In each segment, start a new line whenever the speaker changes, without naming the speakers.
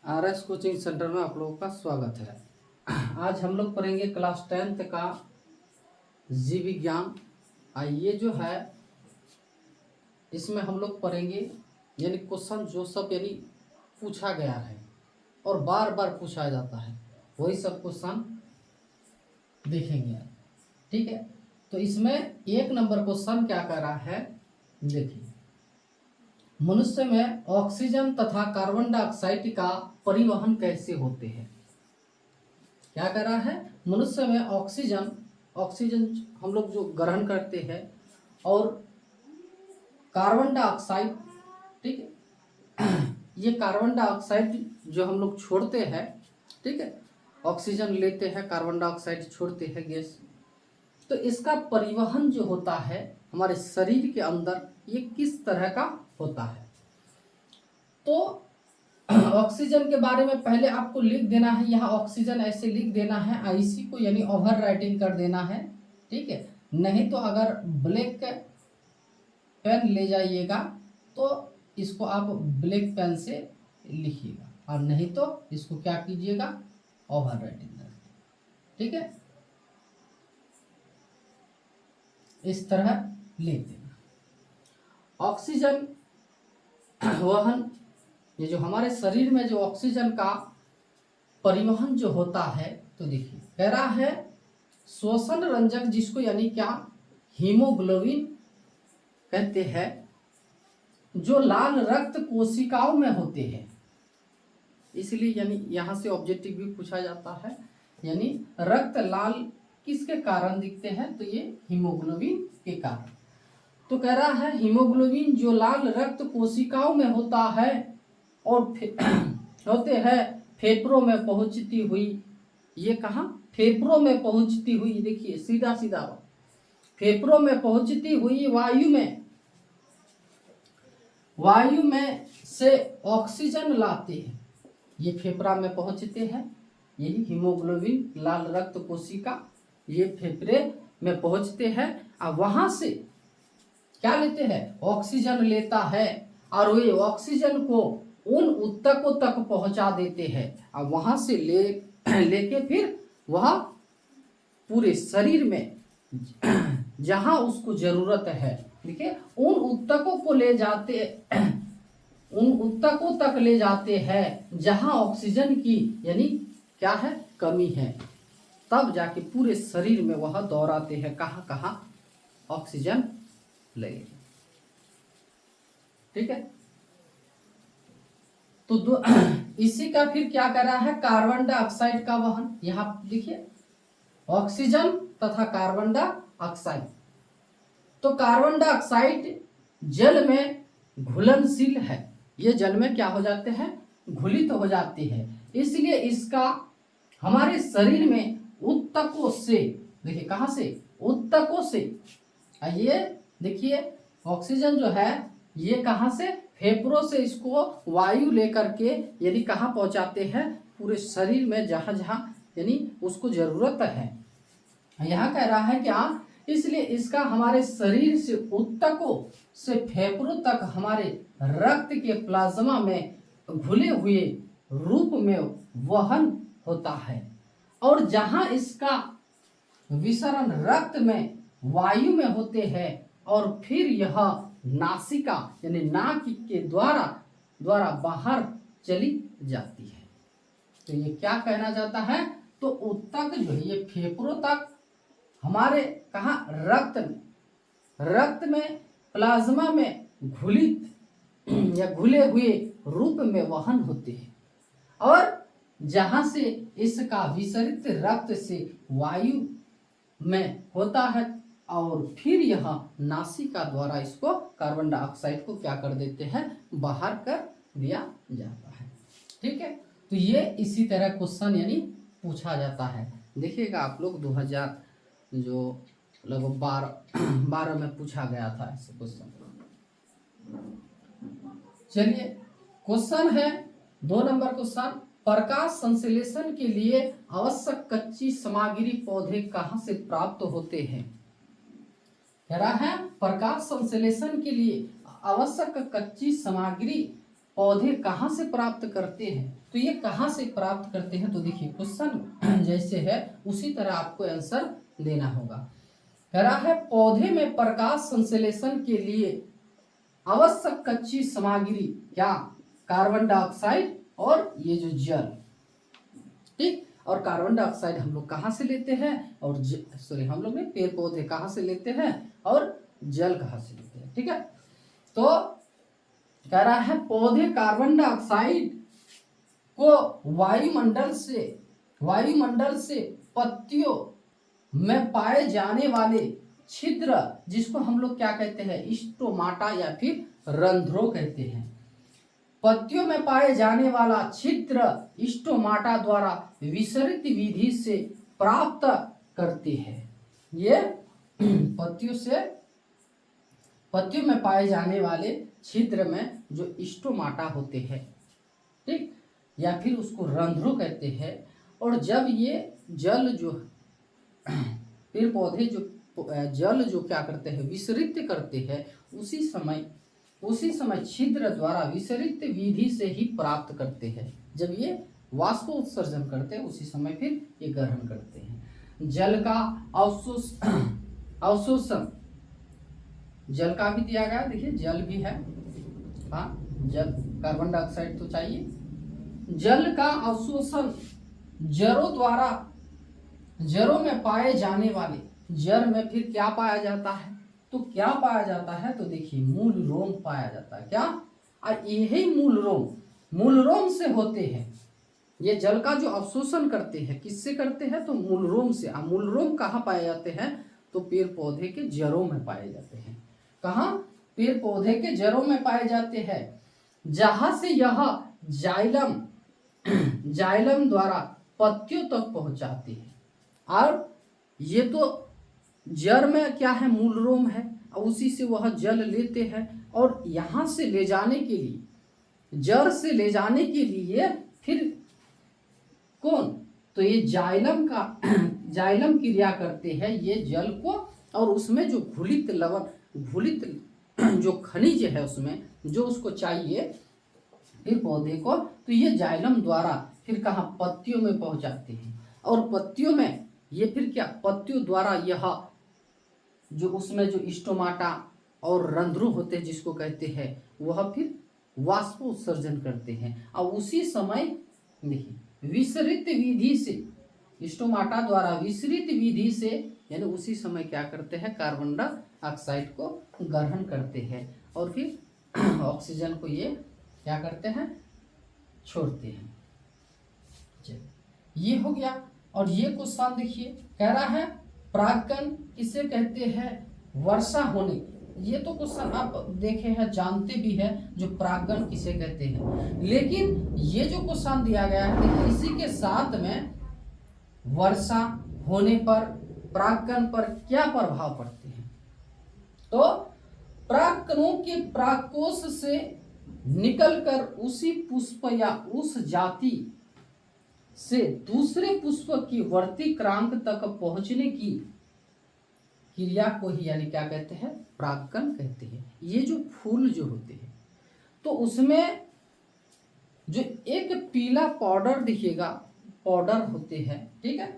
RS coaching centre में आप लोगों का स्वागत है। आज हम लोग पढ़ेंगे क्लास 10th का जीव विज्ञान। ये जो है इसमें हम लोग पढ़ेंगे यानी क्वेश्चन जो सब यानी पूछा गया है और बार बार पूछा जाता है वही सब क्वेश्चन देखेंगे। ठीक है, तो इसमें 1 नंबर क्वेश्चन क्या कर रहा है, देखिए। मनुष्य में ऑक्सीजन तथा कार्बन डाइऑक्साइड का परिवहन कैसे होते हैं। क्या कर रहा है, मनुष्य में ऑक्सीजन हम लोग जो ग्रहण करते हैं और कार्बन डाइऑक्साइड, ठीक है, ये कार्बन डाइऑक्साइड जो हम लोग छोड़ते हैं, ठीक है, ऑक्सीजन लेते हैं, कार्बन डाइऑक्साइड छोड़ते हैं गैस। तो इसका परिवहन जो होता है हमारे शरीर के अंदर ये किस तरह का होता है। तो ऑक्सीजन के बारे में पहले आपको लिख देना है, यहाँ ऑक्सीजन ऐसे लिख देना है, इसी को यानी ओवर राइटिंग कर देना है। ठीक है, नहीं तो अगर ब्लैक पेन ले जाइएगा तो इसको आप ब्लैक पेन से लिखिएगा, और नहीं तो इसको क्या कीजिएगा, ओवर राइटिंग कर। ठीक है, इस तरह लिख देना। ऑक्सीजन वहन, ये जो हमारे शरीर में जो ऑक्सीजन का परिवहन जो होता है, तो देखिए कह रहा है श्वसन रंजक, जिसको यानी क्या हीमोग्लोबिन कहते हैं, जो लाल रक्त कोशिकाओं में होते हैं। इसलिए यानी यहाँ से ऑब्जेक्टिव भी पूछा जाता है, यानी रक्त लाल किसके कारण दिखते हैं, तो ये हीमोग्लोबिन के कारण। तो कह रहा है हीमोग्लोबिन जो लाल रक्त कोशिकाओं में होता है और होते हैं फेफड़ों में पहुंचती हुई। ये कहाँ, फेफड़ों में पहुंचती हुई, देखिए सीधा सीधा फेफड़ों में पहुंचती हुई वायु में से ऑक्सीजन लाते हैं। ये फेफड़ा में पहुंचते हैं, यही हीमोग्लोबिन लाल रक्त कोशिका ये फेफड़े में पहुंचते हैं और वहां से क्या लेते हैं, ऑक्सीजन लेता है, और वे ऑक्सीजन को उन ऊतकों तक पहुंचा देते हैं और वहां से लेके फिर वह पूरे शरीर में जहां उसको जरूरत है, देखिए उन ऊतकों को ले जाते, उन ऊतकों तक ले जाते हैं जहां ऑक्सीजन की यानी क्या है, कमी है। तब जाके पूरे शरीर में वह दोहराते हैं, कहाँ कहाँ ऑक्सीजन लगे। ठीक है, तो इसी का फिर क्या कर रहा है, कार्बन डाइऑक्साइड का वहन। यहाँ देखिए ऑक्सीजन तथा कार्बन डाइऑक्साइड। तो कार्बन डाइऑक्साइड जल में घुलनशील है, ये जल में क्या हो जाते हैं, घुलित हो जाती है। इसलिए इसका हमारे शरीर में ऊतकों से, देखिए कहाँ से, ऊतकों से। ये देखिए ऑक्सीजन जो है ये कहाँ से, फेफड़ों से इसको वायु लेकर के यदि कहाँ पहुंचाते हैं, पूरे शरीर में जहाँ जहाँ यानी उसको जरूरत है। यहाँ कह रहा है क्या, इसलिए इसका हमारे शरीर से ऊतकों से फेफड़ों तक हमारे रक्त के प्लाज्मा में घुले हुए रूप में वहन होता है, और जहाँ इसका विसरण रक्त में वायु में होते हैं और फिर यह नासिका यानी नाक के द्वारा बाहर चली जाती है। तो ये क्या कहना चाहता है, तो ऊतक जो है ये फेफड़ों तक हमारे कहाँ, रक्त में प्लाज्मा में घुलित या घुले हुए रूप में वहन होते हैं, और जहां से इसका विसरित रक्त से वायु में होता है और फिर यह नासिका द्वारा इसको कार्बन डाइऑक्साइड को क्या कर देते हैं, बाहर कर दिया जाता है। ठीक है, तो ये इसी तरह क्वेश्चन यानी पूछा जाता है। देखिएगा आप लोग 2000 जो लगभग 12 में पूछा गया था ऐसे क्वेश्चन। चलिए क्वेश्चन है 2 नंबर क्वेश्चन, प्रकाश संश्लेषण के लिए आवश्यक कच्ची सामग्री पौधे कहाँ से प्राप्त होते हैं। कह रहा है प्रकाश संश्लेषण के लिए आवश्यक कच्ची सामग्री पौधे कहाँ से प्राप्त करते हैं, तो ये कहाँ से प्राप्त करते हैं, तो देखिए क्वेश्चन जैसे है उसी तरह आपको आंसर देना होगा। कह रहा है पौधे में प्रकाश संश्लेषण के लिए आवश्यक कच्ची सामग्री क्या, कार्बन डाइऑक्साइड और ये जो जल, ठीक। और कार्बन डाइऑक्साइड हम लोग कहाँ से लेते हैं, और सॉरी हम लोग ने पेड़ पौधे कहाँ से लेते हैं और जल कहाँ से लेते हैं, ठीक है। तो कह रहा है पौधे कार्बन डाइऑक्साइड को वायुमंडल से पत्तियों में पाए जाने वाले छिद्र, जिसको हम लोग क्या कहते हैं, स्टोमाटा या फिर रंध्रों कहते हैं, पत्तियों में पाए जाने वाला छिद्र स्टोमाटा द्वारा विसरित विधि से प्राप्त करते हैं। ये पत्तियों में पाए जाने वाले छिद्र में जो स्टोमाटा होते हैं, ठीक, या फिर उसको रंध्रों कहते हैं। और जब ये जल जो पेड़ पौधे जो जल जो क्या करते हैं, विसरित करते हैं, उसी समय छिद्र द्वारा विसरित विधि से ही प्राप्त करते हैं। जब ये वाष्प उत्सर्जन करते हैं उसी समय फिर ये ग्रहण करते हैं। जल का अवशोषण, जल का भी दिया गया, देखिए जल भी है, हाँ जल, कार्बन डाइऑक्साइड तो चाहिए। जल का अवशोषण जड़ों में पाए जाने वाले, जड़ में फिर क्या पाया जाता है, तो क्या पाया जाता है, तो देखिए मूल रोम पाया जाता है, क्या, और यही मूल रोम से होते हैं। ये जल का जो अवशोषण करते हैं, किससे करते हैं, तो मूल रोम से। और मूल रोम कहाँ पाए जाते हैं, तो पेड़ पौधे के जड़ों में पाए जाते हैं। कहाँ, पेड़ पौधे के जड़ों में पाए जाते हैं, जहां से यह जाइलम द्वारा पत्तियों तक पहुंचाती है। और ये तो जड़ में क्या है, मूल रोम है, और उसी से वह जल लेते हैं, और यहाँ से ले जाने के लिए, जड़ से ले जाने के लिए फिर कौन, तो ये जाइलम क्रिया करते हैं ये जल को, और उसमें जो घुलित जो खनिज है उसमें जो उसको चाहिए फिर पौधे को, तो ये जाइलम द्वारा फिर कहाँ, पत्तियों में पहुंचाते हैं। और पत्तियों में ये फिर क्या, पत्तियों द्वारा यह जो उसमें जो स्टोमाटा और रंध्रों होते हैं जिसको कहते हैं, वह फिर वाष्प उत्सर्जन करते हैं। और उसी समय देखिए विसरित विधि से, स्टोमाटा द्वारा विसरित विधि से, यानी उसी समय क्या करते हैं, कार्बन डाइऑक्साइड को ग्रहण करते हैं, और फिर ऑक्सीजन को ये क्या करते हैं, छोड़ते हैं। ये हो गया। और ये क्वेश्चन देखिए कह रहा है परागकण किसे कहते हैं, वर्षा होने, ये तो क्वेश्चन आप देखे हैं, जानते भी हैं जो परागकण किसे कहते हैं। लेकिन ये जो क्वेश्चन दिया गया है, देखिए इसी के साथ में वर्षा होने पर परागकण पर क्या प्रभाव पड़ते हैं, तो परागकणों के परागकोश से निकलकर उसी पुष्प या उस जाति से दूसरे पुष्प की वर्तिक्रांत तक पहुंचने की क्रिया को ही यानी क्या कहते हैं, परागकण कहते हैं। ये जो फूल जो होते हैं, तो उसमें जो एक पीला पाउडर दिखेगा, पाउडर होते हैं, ठीक है,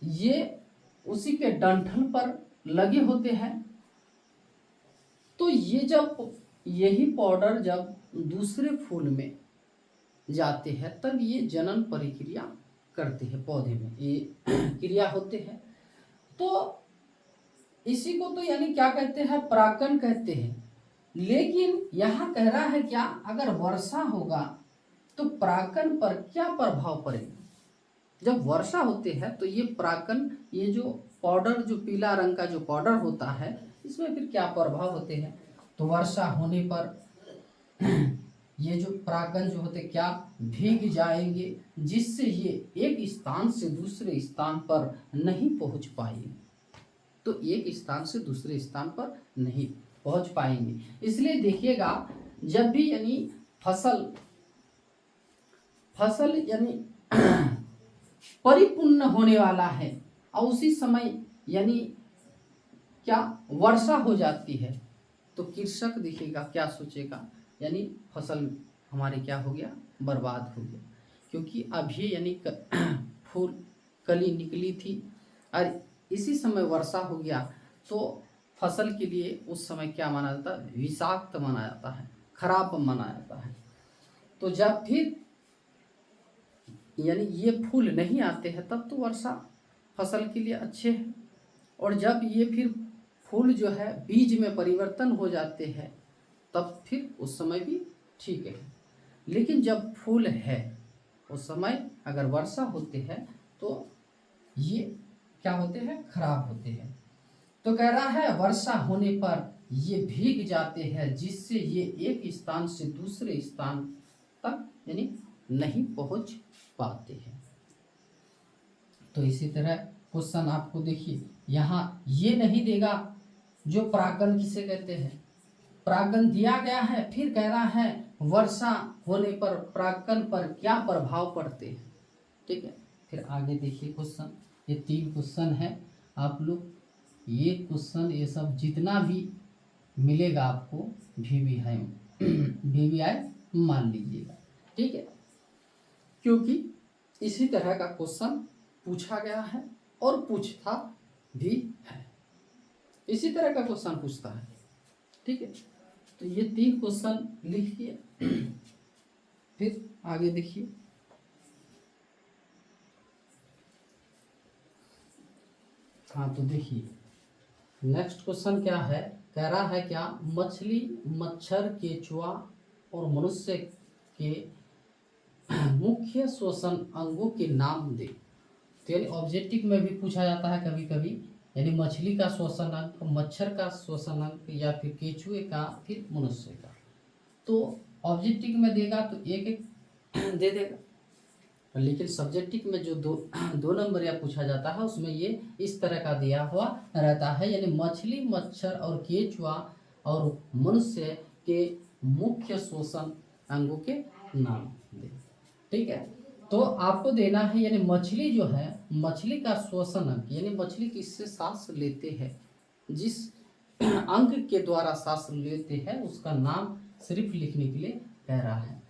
ये उसी के डंठल पर लगे होते हैं। तो ये जब यही पाउडर जब दूसरे फूल में जाते हैं, तब ये जनन प्रक्रिया करते हैं, पौधे में ये क्रिया होते हैं। तो इसी को तो यानी क्या कहते हैं, परागकण कहते हैं। लेकिन यहाँ कह रहा है क्या, अगर वर्षा होगा तो परागकण पर क्या प्रभाव पड़ेगा। जब वर्षा होती है तो ये परागकण, ये जो पाउडर, जो पीला रंग का जो पाउडर होता है, इसमें फिर क्या प्रभाव होते हैं, तो वर्षा होने पर ये जो परागकण जो होते क्या, भीग जाएंगे, जिससे ये एक स्थान से दूसरे स्थान पर नहीं पहुंच पाएंगे। तो एक स्थान से दूसरे स्थान पर नहीं पहुंच पाएंगे। इसलिए देखिएगा जब भी यानी फसल यानी परिपूर्ण होने वाला है और उसी समय यानी क्या वर्षा हो जाती है, तो कृषक देखिएगा क्या सोचेगा, यानी फसल हमारी क्या हो गया, बर्बाद हो गया, क्योंकि अभी यानी फूल कली निकली थी और इसी समय वर्षा हो गया तो फसल के लिए उस समय क्या माना जाता है, विषाक्त माना जाता है, खराब माना जाता है। तो जब फिर यानी ये फूल नहीं आते हैं तब तो वर्षा फसल के लिए अच्छे हैं, और जब ये फिर फूल जो है बीज में परिवर्तन हो जाते हैं तब फिर उस समय भी ठीक है। लेकिन जब फूल है उस समय अगर वर्षा होते हैं तो ये क्या होते हैं, खराब होते हैं। तो कह रहा है वर्षा होने पर ये भीग जाते हैं जिससे ये एक स्थान से दूसरे स्थान तक यानी नहीं पहुंच पाते हैं। तो इसी तरह क्वेश्चन आपको देखिए यहाँ ये नहीं देगा जो परागण किसे कहते हैं, परागण दिया गया है, फिर कह रहा है वर्षा होने पर परागण पर क्या प्रभाव पड़ते हैं। ठीक है, फिर आगे देखिए क्वेश्चन, ये 3 क्वेश्चन है। आप लोग ये क्वेश्चन ये सब जितना भी मिलेगा आपको VVI मान लीजिएगा। ठीक है, क्योंकि इसी तरह का क्वेश्चन पूछा गया है और पूछता भी है, इसी तरह का क्वेश्चन पूछता है। ठीक है, तो ये 3 क्वेश्चन लिखिए। फिर आगे देखिए, हाँ तो देखिए नेक्स्ट क्वेश्चन क्या है, कह रहा है क्या मछली, मच्छर, केचुआ और मनुष्य के मुख्य श्वसन अंगों के नाम दे। तो यानी ऑब्जेक्टिव में भी पूछा जाता है कभी कभी, यानी मछली का श्वसन अंग, मच्छर का श्वसन अंग, या फिर केचुए का, फिर मनुष्य का। तो ऑब्जेक्टिव में देगा तो एक एक दे देगा, लेकिन सब्जेक्टिव में जो दो नंबर या पूछा जाता है उसमें ये इस तरह का दिया हुआ रहता है, यानी मछली, मच्छर और केचुआ और मनुष्य के मुख्य श्वसन अंगों के नाम दे। ठीक है, तो आपको देना है यानी मछली जो है, मछली का श्वसन अंग यानी मछली किससे सांस लेते हैं, जिस अंग के द्वारा सांस लेते हैं उसका नाम सिर्फ लिखने के लिए कह रहा है।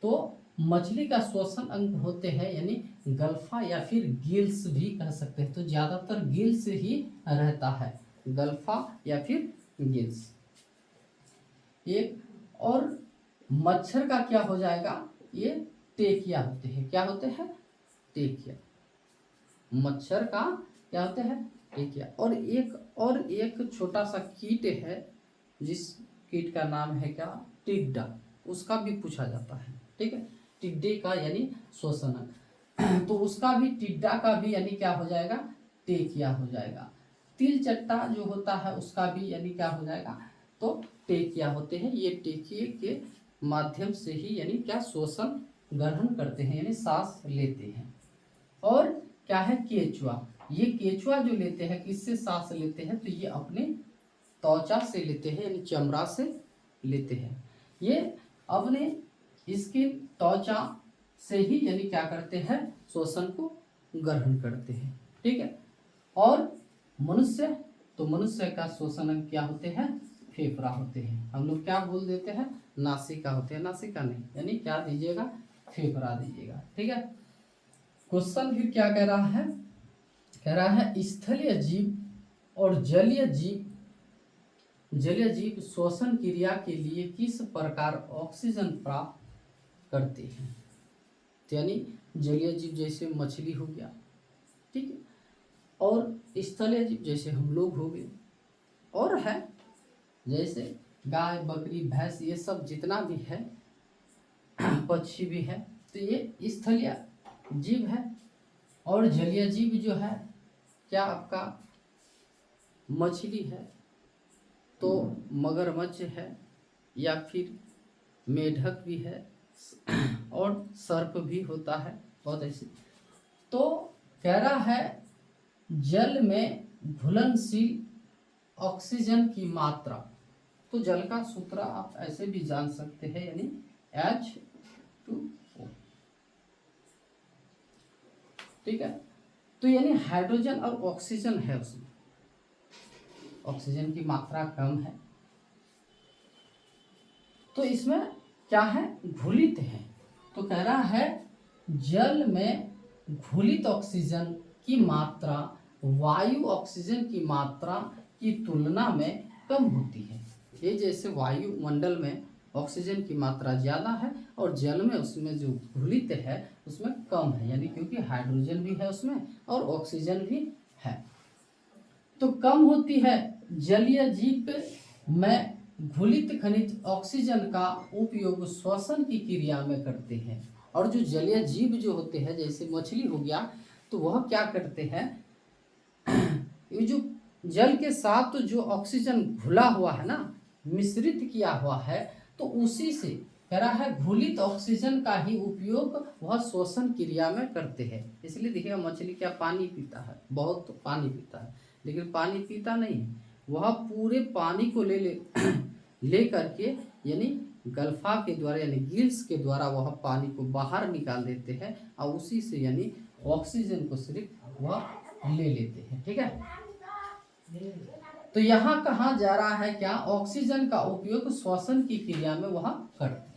तो मछली का श्वसन अंग होते हैं यानी गल्फा या फिर गिल्स भी कह सकते हैं, तो ज्यादातर गिल्स ही रहता है, गल्फा या फिर गिल्स। एक और मच्छर का क्या हो जाएगा, ये टेकिया होते हैं, क्या होते हैं, टेकिया। मच्छर का क्या होते हैं, टेकिया। और एक छोटा सा कीट है जिस कीट का नाम है क्या, टिड्डा, उसका भी पूछा जाता है। ठीक है, टिड्डे का यानी श्वसन अंग, तो उसका भी, टिड्डा का भी यानी क्या हो जाएगा, टेकिया हो जाएगा। तिल चट्टा जो होता है उसका भी यानी क्या हो जाएगा, तो टेकिया होते हैं। ये टेकिए के माध्यम से ही यानी क्या श्वसन ग्रहण करते हैं यानी सांस लेते हैं। और क्या है, केचुआ, ये केचुआ जो लेते हैं किससे सांस लेते हैं, तो ये अपने त्वचा से लेते हैं यानी चमड़ा से लेते हैं, ये अपने इसकी त्वचा से ही यानी क्या करते हैं, श्वसन को ग्रहण करते हैं। ठीक है, और मनुष्य, तो मनुष्य का श्वसन अंग क्या होते हैं, फेफड़ा होते हैं। हम लोग क्या बोल देते हैं, नासिका होते हैं, नासिका नहीं, यानी क्या दीजिएगा, फेफड़ा दीजिएगा। ठीक है, क्वेश्चन फिर क्या कह रहा है, कह रहा है स्थलीय जीव और जलीय जीव श्वसन क्रिया के लिए किस प्रकार ऑक्सीजन प्राप्त करते हैं। तो यानी जलीय जीव जैसे मछली हो गया, ठीक है, और स्थलीय जीव जैसे हम लोग हो गए, और है जैसे गाय, बकरी, भैंस, ये सब जितना भी है, पक्षी भी है, तो ये स्थलीय जीव है। और जलीय जीव जो है क्या आपका, मछली है, तो मगरमच्छ है, या फिर मेढक भी है, और सर्प भी होता है, बहुत ऐसे। तो कह रहा है जल में घुलनशील ऑक्सीजन की मात्रा, तो जल का सूत्र आप ऐसे भी जान सकते हैं यानी H2O। ठीक है, तो यानी हाइड्रोजन और ऑक्सीजन है उसमें, ऑक्सीजन की मात्रा कम है, तो इसमें क्या है, घुलित है। तो कह रहा है जल में घुलित ऑक्सीजन की मात्रा वायु ऑक्सीजन की मात्रा की तुलना में कम होती है। ये जैसे वायुमंडल में ऑक्सीजन की मात्रा ज़्यादा है और जल में उसमें जो घुलित है उसमें कम है, यानी क्योंकि हाइड्रोजन भी है उसमें और ऑक्सीजन भी है, तो कम होती है। जलीय जीव में घुलित खनिज ऑक्सीजन का उपयोग श्वसन की क्रिया में करते हैं। और जो जलीय जीव जो होते हैं, जैसे मछली हो गया, तो वह क्या करते हैं, ये जो जल के साथ जो ऑक्सीजन घुला हुआ है ना, मिश्रित किया हुआ है, तो उसी से कह रहा है घुलित ऑक्सीजन का ही उपयोग वह श्वसन क्रिया में करते हैं। इसलिए देखिएगा मछली क्या पानी पीता है, बहुत पानी पीता है, लेकिन पानी पीता नहीं है, वह पूरे पानी को ले करके यानी गल्फा के द्वारा यानी गिल्स के द्वारा वह पानी को बाहर निकाल देते हैं और उसी से यानी ऑक्सीजन को सिर्फ वह ले लेते हैं। ठीक है, तो यहाँ कहा जा रहा है क्या, ऑक्सीजन का उपयोग श्वसन की क्रिया में वह करते हैं।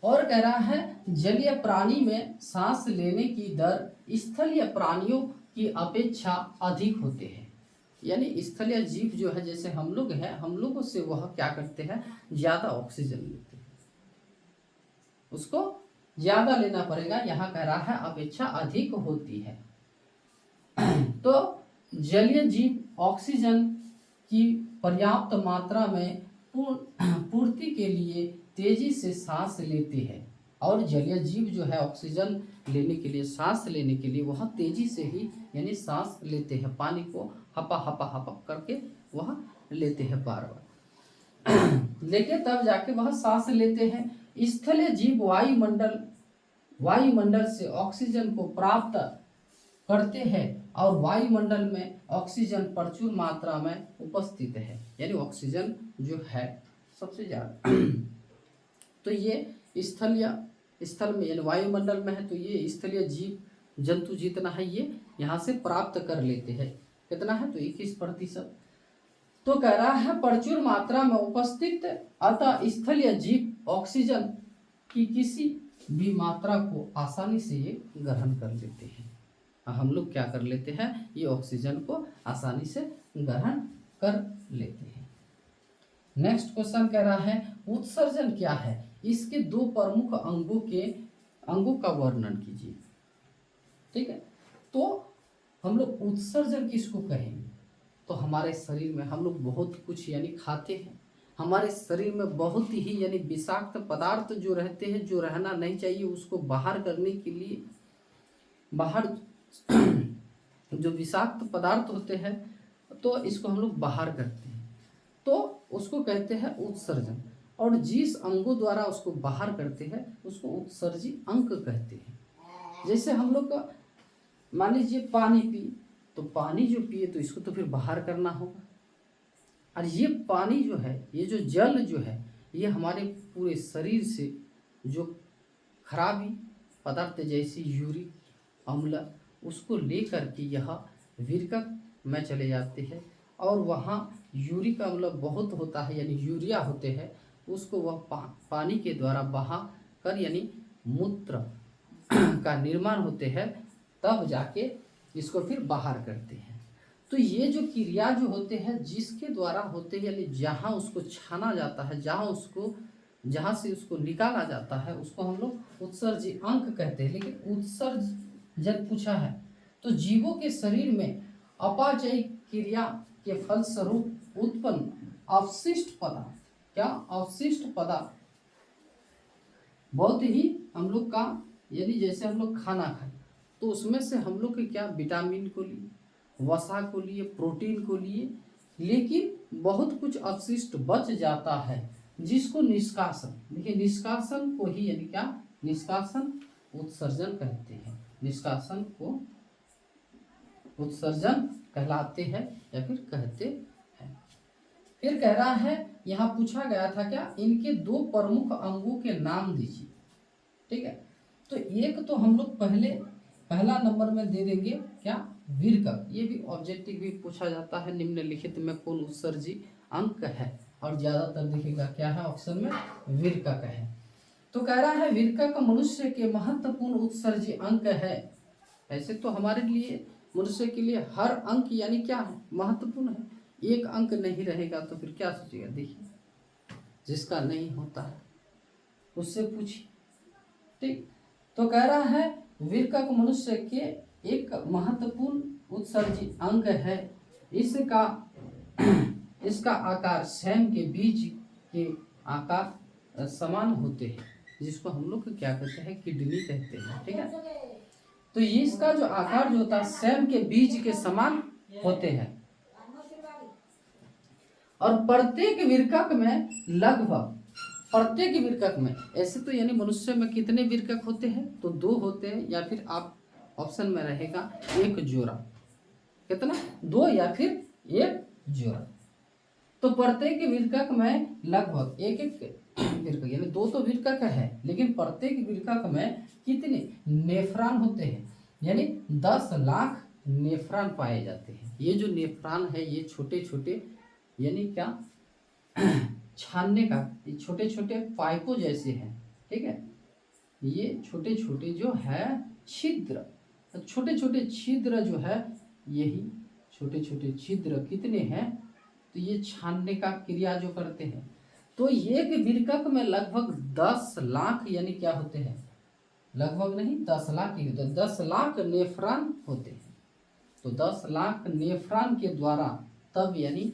और कह रहा है जलीय प्राणी में सांस लेने की दर स्थलीय प्राणियों की अपेक्षा अधिक होते हैं। यानी स्थलीय जीव जो है, जैसे हम लोग हैं, हम लोगों से वह क्या करते हैं, ज्यादा ऑक्सीजन लेते हैं, उसको ज्यादा लेना पड़ेगा। यहाँ कह रहा है अपेक्षा अधिक होती है। तो जलीय जीव ऑक्सीजन की पर्याप्त मात्रा में पूर्ति के लिए तेजी से सांस लेते हैं। और जलीय जीव जो है ऑक्सीजन लेने के लिए, सांस लेने के लिए वह तेजी से ही यानी सांस लेते हैं, पानी को हपा हपा हपा करके वह लेते हैं बार बार लेके तब जाके वह सांस लेते हैं। स्थलीय जीव वायुमंडल से ऑक्सीजन को प्राप्त करते हैं और वायुमंडल में ऑक्सीजन प्रचुर मात्रा में उपस्थित है, यानी ऑक्सीजन जो है सबसे ज्यादा तो ये स्थल में यानी वायुमंडल में है, तो ये स्थलीय जीव जंतु जितना है ये यहाँ से प्राप्त कर लेते हैं। कितना है, तो 21%। तो कह रहा है प्रचुर मात्रा में उपस्थित, अतः स्थलीय जीव ऑक्सीजन की किसी भी मात्रा को आसानी से ये ग्रहण कर लेते हैं। हम लोग क्या कर लेते हैं, ये ऑक्सीजन को आसानी से ग्रहण कर लेते हैं। नेक्स्ट क्वेश्चन कह रहा है उत्सर्जन क्या है, इसके दो प्रमुख अंगों का वर्णन कीजिए। ठीक है, तो हम लोग उत्सर्जन किसको कहेंगे, तो हमारे शरीर में हम लोग बहुत कुछ यानी खाते हैं, हमारे शरीर में बहुत ही यानी विषाक्त पदार्थ जो रहते हैं, जो रहना नहीं चाहिए, उसको बाहर करने के लिए बाहर जो विषाक्त पदार्थ होते हैं, तो इसको हम लोग बाहर करते हैं, तो उसको कहते हैं उत्सर्जन। और जिस अंगों द्वारा उसको बाहर करते हैं उसको उत्सर्जी अंग कहते हैं। जैसे हम लोग का मान लीजिए पानी पी, तो पानी जो पिए तो इसको तो फिर बाहर करना होगा, और ये पानी जो है, ये जो जल जो है, ये हमारे पूरे शरीर से जो खराबी पदार्थ जैसे यूरिक अम्ल उसको लेकर के यह विरकक में चले जाते हैं, और वहाँ यूरिक अम्ल बहुत होता है यानी यूरिया होते हैं, उसको वह पानी के द्वारा बहा कर यानी मूत्र का निर्माण होते हैं, तब जाके इसको फिर बाहर करते हैं। तो ये जो क्रिया जो होते हैं जिसके द्वारा होते हैं, यानी जहाँ उसको छाना जाता है, जहाँ से उसको निकाला जाता है, उसको हम लोग उत्सर्जी अंग कहते हैं। लेकिन उत्सर्जन पूछा है, तो जीवों के शरीर में अपाचयी क्रिया के फलस्वरूप उत्पन्न अवशिष्ट पदार्थ, क्या अवशिष्ट पदार्थ बहुत ही हम लोग का, यानी जैसे हम लोग खाना खाए तो उसमें से हम लोग के क्या विटामिन को लिए, वसा को लिए, प्रोटीन को लिए, लेकिन बहुत कुछ अवशिष्ट बच जाता है जिसको निष्कासन, देखिए निष्कासन को ही यानी क्या, निष्कासन उत्सर्जन कहते हैं, निष्कासन को उत्सर्जन कहलाते हैं या फिर कहते हैं। फिर कह रहा है, यहाँ पूछा गया था क्या, इनके दो प्रमुख अंगों के नाम दीजिए। ठीक है, तो एक तो हम लोग पहला नंबर में दे देंगे क्या, विरकक। ये भी ऑब्जेक्टिव भी पूछा जाता है, निम्नलिखित में कौन उत्सर्जी अंग है, और ज़्यादातर दिखेगा क्या है ऑप्शन में विरकक है। तो कह रहा है विरकक मनुष्य के महत्वपूर्ण उत्सर्जी अंक है। ऐसे तो हमारे लिए मनुष्य के लिए हर अंक यानी क्या है महत्वपूर्ण है, एक अंक नहीं रहेगा तो फिर क्या सोचेगा। देखिए जिसका नहीं होता है उससे पूछिए, ठीक। तो कह रहा है विरकक मनुष्य के एक महत्वपूर्ण उत्सर्जी अंग है, इसका इसका आकार स्वयं के बीज के आकार समान होते हैं, जिसको हम लोग क्या कहते हैं किडनी कहते हैं, ठीक है। तो ये इसका जो आकार जो होता है स्वयं के बीज के समान होते हैं और प्रत्येक विरकक में लगभग प्रत्येक विरकक में, ऐसे तो यानी मनुष्य में कितने विरकक होते हैं तो 2 होते हैं, या फिर आप ऑप्शन में रहेगा 1 जोड़ा, कितना 2 या फिर 1 जोड़ा। तो प्रत्येक विरकक में लगभग एक विरकक यानी 2 तो विरकक है, लेकिन प्रत्येक विरकक में कितने नेफ्रॉन होते हैं, यानी 10 लाख नेफ्रॉन पाए जाते हैं। ये जो नेफ्रॉन है ये छोटे छोटे यानी क्या छानने का ये छोटे छोटे पाइपों जैसे हैं, ठीक है। ये छोटे छोटे जो है छिद्र, छोटे छोटे छिद्र जो है यही छोटे छोटे छिद्र कितने हैं तो ये छानने का क्रिया जो करते हैं। तो एक विरकक में लगभग 10 लाख यानी क्या होते हैं, लगभग नहीं 10 लाख ही होते, 10 लाख नेफ्रॉन होते हैं। तो 10 लाख नेफ्रॉन के द्वारा तब यानी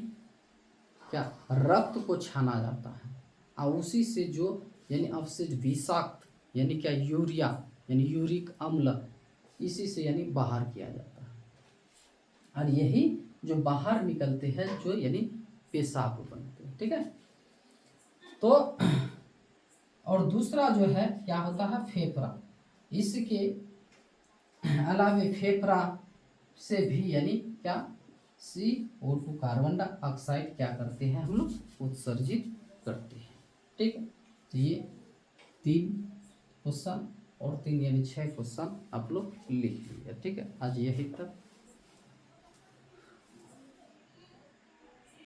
क्या रक्त को छाना जाता है और उसी से जो यानी अवशेष विषाक्त यानी क्या यूरिया यानी यूरिक अम्ल इसी से यानी बाहर किया जाता है और यही जो बाहर निकलते हैं जो यानी पेशाब बनते हैं, ठीक है। तो और दूसरा जो है क्या होता है फेफड़ा, इसके अलावे फेफड़ा से भी यानी क्या CO2 कार्बन डाइऑक्साइड क्या करते हैं हम लोग उत्सर्जित करते हैं, ठीक है। तो ये 3 क्वेश्चन और 3 यानी 6 क्वेश्चन आप लोग लिख लीजिए, ठीक है। आज यही तक।